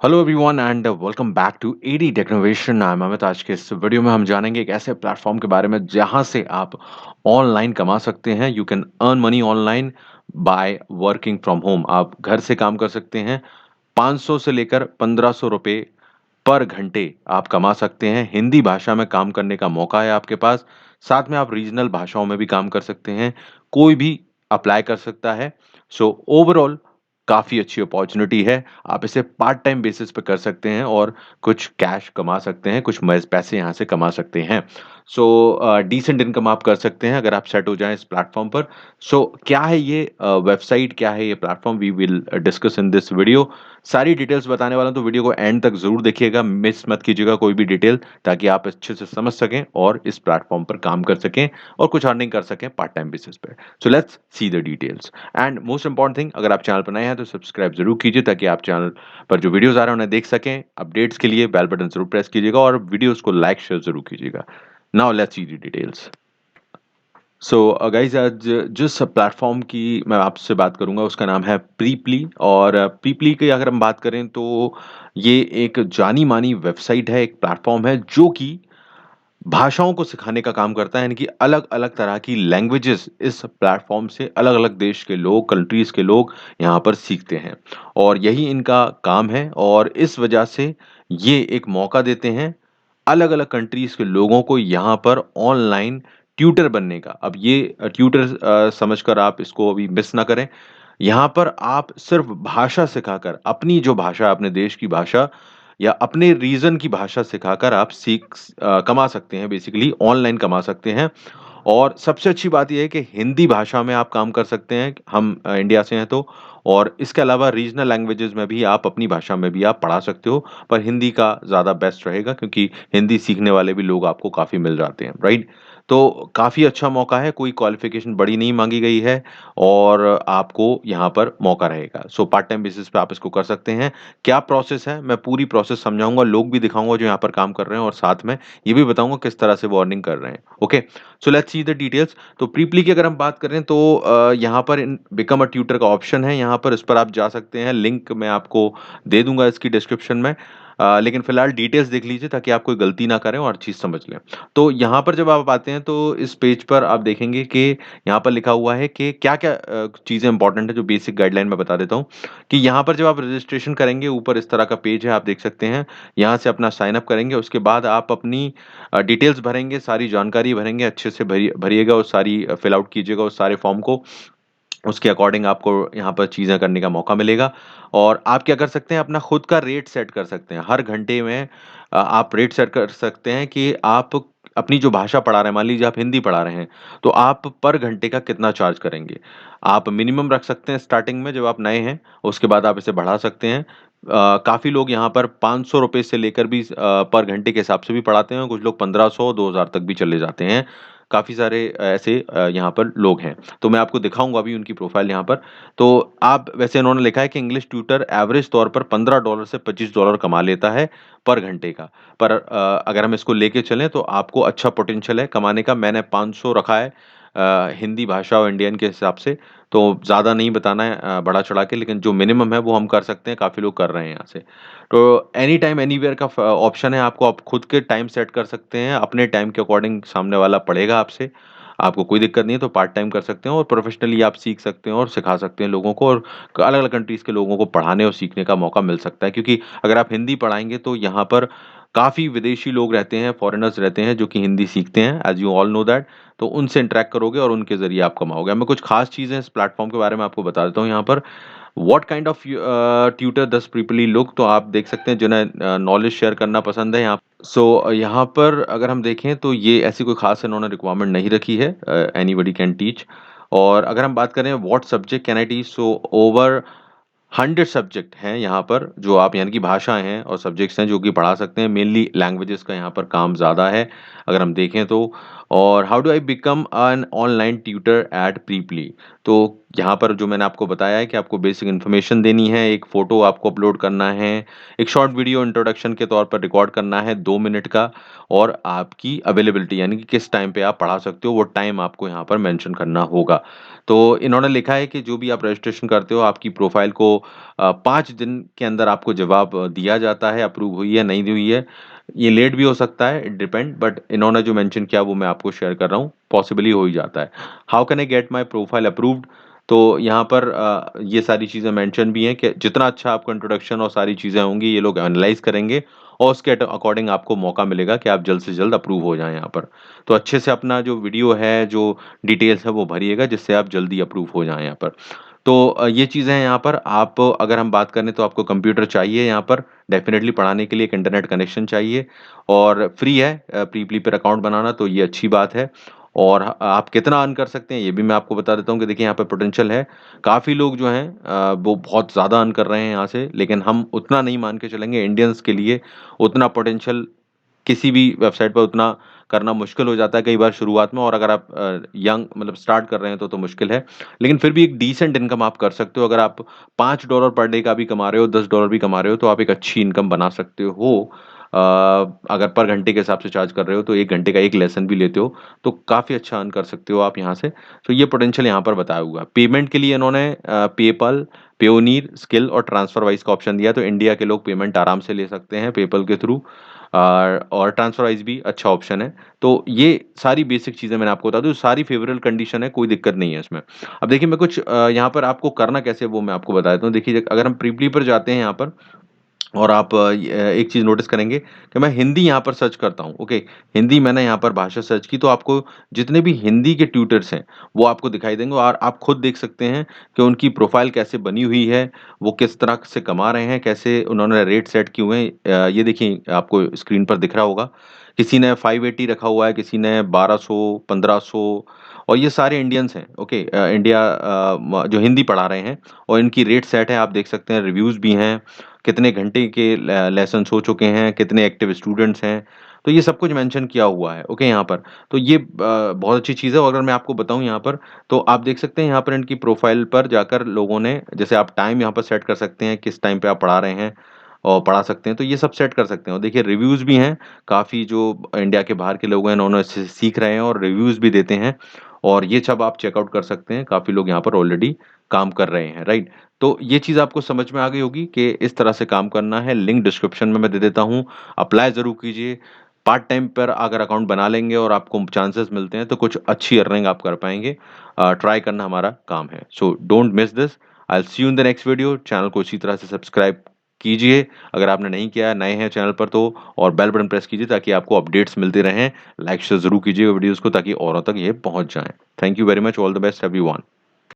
Hello everyone and welcome back to AD Technovation. I am Amit. आज के इस video में हम जानेंगे एक ऐसे प्लेटफॉर्म के बारे में जहां से आप ऑनलाइन कमा सकते हैं। You can earn money online by working from home. आप घर से काम कर सकते हैं। 500 से लेकर 1500 रुपए पर घंटे आप कमा सकते हैं। हिंदी भाषा में काम करने का मौका है आपके पास। साथ में आप रीजनल भाषाओं में भी काम कर सकते हैं। कोई भी अप्लाई कर सकता है। सो ओवरऑल काफ़ी अच्छी अपॉर्चुनिटी है। आप इसे पार्ट टाइम बेसिस पे कर सकते हैं और कुछ कैश कमा सकते हैं, कुछ महज़ पैसे यहाँ से कमा सकते हैं। सो डिसेंट इनकम आप कर सकते हैं अगर आप सेट हो जाएँ इस प्लेटफ़ॉर्म पर। सो क्या है ये वेबसाइट, क्या है ये platform, we will discuss in this video. सारी डिटेल्स बताने वाला हूँ, तो वीडियो को एंड तक ज़रूर देखिएगा, मिस मत कीजिएगा कोई भी डिटेल, ताकि आप अच्छे से समझ सकें और इस प्लेटफ़ॉर्म पर काम कर सकें और कुछ अर्निंग कर सकें पार्ट टाइम बेसिस पे। So let's see the details. And most important thing, अगर आप चैनल पर नए हैं तो सब्सक्राइब जरूर कीजिए, ताकि आप चैनल पर जो वीडियोस आ रहे हैं उन्हें देख सकें। अपडेट्स के लिए बेल बटन जरूर प्रेस कीजिएगा और वीडियोस को लाइक शेयर जरूर कीजिएगा। Now let's see the details. So guys, आज जिस प्लेटफॉर्म की मैं आपसे बात करूंगा उसका नाम है प्रीपली। और प्रीपली की अगर हम बात करें तो ये एक जानी मानी वेबसाइट है, एक प्लेटफॉर्म है जो कि भाषाओं को सिखाने का काम करता है। यानी कि अलग-अलग तरह की लैंग्वेजेस इस प्लेटफ़ॉर्म से अलग-अलग देश के लोग, कंट्रीज़ के लोग यहाँ पर सीखते हैं और यही इनका काम है। और इस वजह से ये एक मौका देते हैं अलग-अलग कंट्रीज़ के लोगों को यहाँ पर ऑनलाइन ट्यूटर बनने का। अब ये ट्यूटर समझकर आप इसको अभी मिस ना करें। यहाँ पर आप सिर्फ़ भाषा सिखाकर, अपनी जो भाषा, अपने देश की भाषा या अपने रीजन की भाषा सिखाकर आप कमा सकते हैं, बेसिकली ऑनलाइन कमा सकते हैं। और सबसे अच्छी बात ये है कि हिंदी भाषा में आप काम कर सकते हैं, हम इंडिया से हैं तो। और इसके अलावा रीजनल लैंग्वेजेस में भी आप अपनी भाषा में भी आप पढ़ा सकते हो, पर हिंदी का ज़्यादा बेस्ट रहेगा क्योंकि हिंदी सीखने वाले भी लोग आपको काफ़ी मिल जाते हैं, राइट? तो काफ़ी अच्छा मौका है, कोई क्वालिफ़िकेशन बड़ी नहीं माँगी गई है और आपको यहाँ पर मौका रहेगा। सो पार्ट टाइम बेसिस पे आप इसको कर सकते हैं। क्या प्रोसेस है, मैं पूरी प्रोसेस समझाऊँगा, लोग भी दिखाऊँगा जो यहाँ पर काम कर रहे हैं और साथ में ये भी बताऊँगा किस तरह से वो अर्निंग कर रहे हैं। Okay, so let's see the details. तो प्रीपली की अगर हम बात करें तो यहाँ पर इन बिकम अ ट्यूटर का ऑप्शन है, यहाँ पर इस पर आप जा सकते हैं। लिंक मैं आपको दे दूँगा इसकी डिस्क्रिप्शन में। लेकिन फिलहाल डिटेल्स देख लीजिए ताकि आप कोई गलती ना करें और चीज़ समझ लें। तो यहाँ पर जब आप आते हैं तो इस पेज पर आप देखेंगे कि यहाँ पर लिखा हुआ है कि क्या-क्या चीज़ें इंपॉर्टेंट है, जो बेसिक गाइडलाइन मैं बता देता हूँ। कि यहाँ पर जब आप रजिस्ट्रेशन करेंगे, ऊपर इस तरह का पेज है, आप देख सकते हैं। यहाँ से अपना साइन अप करेंगे, उसके बाद आप अपनी डिटेल्स भरेंगे, सारी जानकारी भरेंगे, अच्छे से भरिएगा और सारी फिल आउट कीजिएगा उस सारे फॉर्म को। उसके अकॉर्डिंग आपको यहाँ पर चीज़ें करने का मौका मिलेगा। और आप क्या कर सकते हैं, अपना खुद का रेट सेट कर सकते हैं। हर घंटे में आप रेट सेट कर सकते हैं कि आप अपनी जो भाषा पढ़ा रहे हैं, मान लीजिए आप हिंदी पढ़ा रहे हैं, तो आप पर घंटे का कितना चार्ज करेंगे। आप मिनिमम रख सकते हैं स्टार्टिंग में जब आप नए हैं, उसके बाद आप इसे बढ़ा सकते हैं। काफ़ी लोग यहाँ पर ₹500 से लेकर भी पर घंटे के हिसाब से भी पढ़ाते हैं, कुछ लोग 1500, 2000 तक भी चले जाते हैं। काफ़ी सारे ऐसे यहाँ पर लोग हैं। तो मैं आपको दिखाऊँगा अभी उनकी प्रोफ़ाइल यहाँ पर। तो आप वैसे इन्होंने लिखा है कि इंग्लिश ट्यूटर एवरेज तौर पर $15 से $25 कमा लेता है पर घंटे का। पर अगर हम इसको लेके चलें तो आपको अच्छा पोटेंशियल है कमाने का। मैंने 500 रखा है हिंदी भाषा और इंडियन के हिसाब से, तो ज़्यादा नहीं बताना है बढ़ा-चढ़ा के, लेकिन जो मिनिमम है वो हम कर सकते हैं, काफ़ी लोग कर रहे हैं यहाँ से। तो एनी टाइम एनीवेयर का ऑप्शन है, आपको आप खुद के टाइम सेट कर सकते हैं, अपने टाइम के अकॉर्डिंग सामने वाला पढ़ेगा आपसे। आपको कोई दिक्कत नहीं है, तो पार्ट टाइम कर सकते हैं और प्रोफ़ेशनली आप सीख सकते हैं और सिखा सकते हैं लोगों को, और अलग-अलग कंट्रीज़ के लोगों को पढ़ाने और सीखने का मौका मिल सकता है। क्योंकि अगर आप हिंदी पढ़ाएँगे तो यहाँ पर काफ़ी विदेशी लोग रहते हैं, फ़ॉरेनर्स रहते हैं जो कि हिंदी सीखते हैं, as you all know that. तो उनसे इंटरैक्ट करोगे और उनके ज़रिए आप कमाओगे। अब मैं कुछ ख़ास चीज़ें इस प्लेटफ़ॉर्म के बारे में आपको बता देता हूँ यहाँ पर। What kind of tutor does people look, तो आप देख सकते हैं जिन्हें नॉलेज शेयर करना पसंद है यहाँ। सो यहाँ पर अगर हम देखें तो ये ऐसी कोई ख़ास इन्होंने रिक्वायरमेंट नहीं रखी है, एनीबॉडी कैन टीच। और अगर हम बात करें what subject can I teach, so over 100 subject हैं यहाँ पर, जो आप यानी कि भाषाएँ हैं और सब्जेक्ट्स हैं जो कि पढ़ा सकते हैं। मेनली लैंग्वेजेज़ का यहाँ पर काम ज़्यादा है, अगर हम देखें तो। और how do I become an online tutor at Preply. तो यहाँ पर जो मैंने आपको बताया है कि आपको बेसिक इन्फॉर्मेशन देनी है, एक फ़ोटो आपको अपलोड करना है, एक शॉर्ट वीडियो इंट्रोडक्शन के तौर पर रिकॉर्ड करना है 2 मिनट का, और आपकी अवेलेबिलिटी यानी कि किस टाइम पे आप पढ़ा सकते हो, वो टाइम आपको यहाँ पर मेंशन करना होगा। तो इन्होंने लिखा है कि जो भी आप रजिस्ट्रेशन करते हो, आपकी प्रोफ़ाइल को 5 दिन के अंदर आपको जवाब दिया जाता है, अप्रूव हुई है, नहीं हुई है। ये लेट भी हो सकता है, इट डिपेंड, बट इन्होंने जो मेंशन किया वो मैं आपको शेयर कर रहा हूँ, पॉसिबली हो ही जाता है। How can I get my profile approved? तो यहाँ पर ये सारी चीज़ें मेंशन भी हैं कि जितना अच्छा आपका इंट्रोडक्शन और सारी चीज़ें होंगी, ये लोग एनालाइज़ करेंगे और उसके अकॉर्डिंग आपको मौका मिलेगा कि आप जल्द से जल्द अप्रूव हो जाएँ यहाँ पर। तो अच्छे से अपना जो वीडियो है, जो डिटेल्स है वो भरिएगा, जिससे आप जल्दी अप्रूव हो जाएँ यहाँ पर। तो ये चीज़ें हैं यहाँ पर। आप अगर हम बात करें तो आपको कंप्यूटर चाहिए यहाँ पर, डेफ़िनेटली पढ़ाने के लिए एक इंटरनेट कनेक्शन चाहिए, और फ्री है प्रीपली पर अकाउंट बनाना, तो ये अच्छी बात है। और आप कितना अर्न कर सकते हैं ये भी मैं आपको बता देता हूँ कि देखिए यहाँ पे पोटेंशियल है। काफ़ी लोग जो हैं वो बहुत ज़्यादा अर्न कर रहे हैं यहाँ से, लेकिन हम उतना नहीं मान के चलेंगे। इंडियंस के लिए उतना पोटेंशियल किसी भी वेबसाइट पर उतना करना मुश्किल हो जाता है कई बार शुरुआत में, और अगर आप यंग मतलब स्टार्ट कर रहे हैं तो मुश्किल है। लेकिन फिर भी एक डिसेंट इनकम आप कर सकते हो। अगर आप $5 पर डे का भी कमा रहे हो, $10 भी कमा रहे हो, तो आप एक अच्छी इनकम बना सकते हो। अ, अगर पर घंटे के हिसाब से चार्ज कर रहे हो, तो 1 घंटे का 1 लेसन भी लेते हो, तो काफ़ी अच्छा अर्न कर सकते हो आप यहाँ से। तो ये पोटेंशियल यहाँ पर बताया हुआ है। पेमेंट के लिए इन्होंने पेपल, पेयोनीर, स्किल और ट्रांसफरवाइज़ का ऑप्शन दिया है, तो इंडिया के लोग पेमेंट आराम से ले सकते हैं पेपल के थ्रू। और ट्रांसफरवाइज़ भी अच्छा ऑप्शन है। तो ये सारी बेसिक चीज़ें मैंने आपको बता दूँ, सारी फ़ेवरेबल कंडीशन है, कोई दिक्कत नहीं है इसमें। अब देखिए मैं कुछ यहाँ पर आपको करना कैसे है वो मैं आपको बता देता हूँ। देखिए अगर हम प्रीपली पर जाते हैं यहाँ पर, और आप एक चीज़ नोटिस करेंगे कि मैं हिंदी यहाँ पर सर्च करता हूँ, ओके? हिंदी मैंने यहाँ पर भाषा सर्च की, तो आपको जितने भी हिंदी के ट्यूटर्स हैं, वो आपको दिखाई देंगे, और आप खुद देख सकते हैं कि उनकी प्रोफ़ाइल कैसे बनी हुई है, वो किस तरह से कमा रहे हैं, कैसे उन्होंने रेट सेट किए हुए हैं। ये देखिए आपको स्क्रीन पर दिख रहा होगा। किसी ने 580 रखा हुआ है, किसी ने 1200, 1500, और ये सारे इंडियंस हैं, ओके? इंडिया जो हिंदी पढ़ा रहे हैं, और इनकी रेट सेट है, आप देख सकते हैं, रिव्यूज़ भी हैं, कितने घंटे के लेसन्स हो चुके हैं, कितने एक्टिव स्टूडेंट्स हैं, तो ये सब कुछ मेंशन किया हुआ है, ओके यहाँ पर। तो ये बहुत अच्छी चीज़ है, और अगर मैं आपको बताऊँ यहाँ पर, तो आप देख सकते हैं यहाँ पर इनकी प्रोफ़ाइल पर जाकर लोगों ने, जैसे आप टाइम यहाँ पर सेट कर सकते हैं, किस टाइम पे आप पढ़ा रहे हैं और पढ़ा सकते हैं, तो ये सब सेट कर सकते हैं। और देखिए रिव्यूज़ भी हैं, काफ़ी जो इंडिया के बाहर के लोग हैं, उन्होंने इससे सीख रहे हैं और रिव्यूज़ भी देते हैं, और ये सब आप चेकआउट कर सकते हैं, काफ़ी लोग यहाँ पर ऑलरेडी काम कर रहे हैं, राइट? तो ये चीज़ आपको समझ में आ गई होगी कि इस तरह से काम करना है। लिंक डिस्क्रिप्शन में मैं दे देता हूँ, अप्लाई ज़रूर कीजिए। पार्ट टाइम पर अगर अकाउंट बना लेंगे और आपको चांसेस मिलते हैं, तो कुछ अच्छी अर्निंग आप कर पाएँगे। ट्राई करना हमारा काम है। So don't miss this. I will see you in the next video. Channel को इसी तरह से सब्सक्राइब कीजिए, अगर आपने नहीं किया है, नए हैं चैनल पर तो, और बेल बटन प्रेस कीजिए ताकि आपको अपडेट्स मिलते रहें। लाइक शेयर ज़रूर कीजिएगा वीडियोज़ को, ताकि औरों तक ये पहुँच जाएँ। Thank you very much. All the best everyone.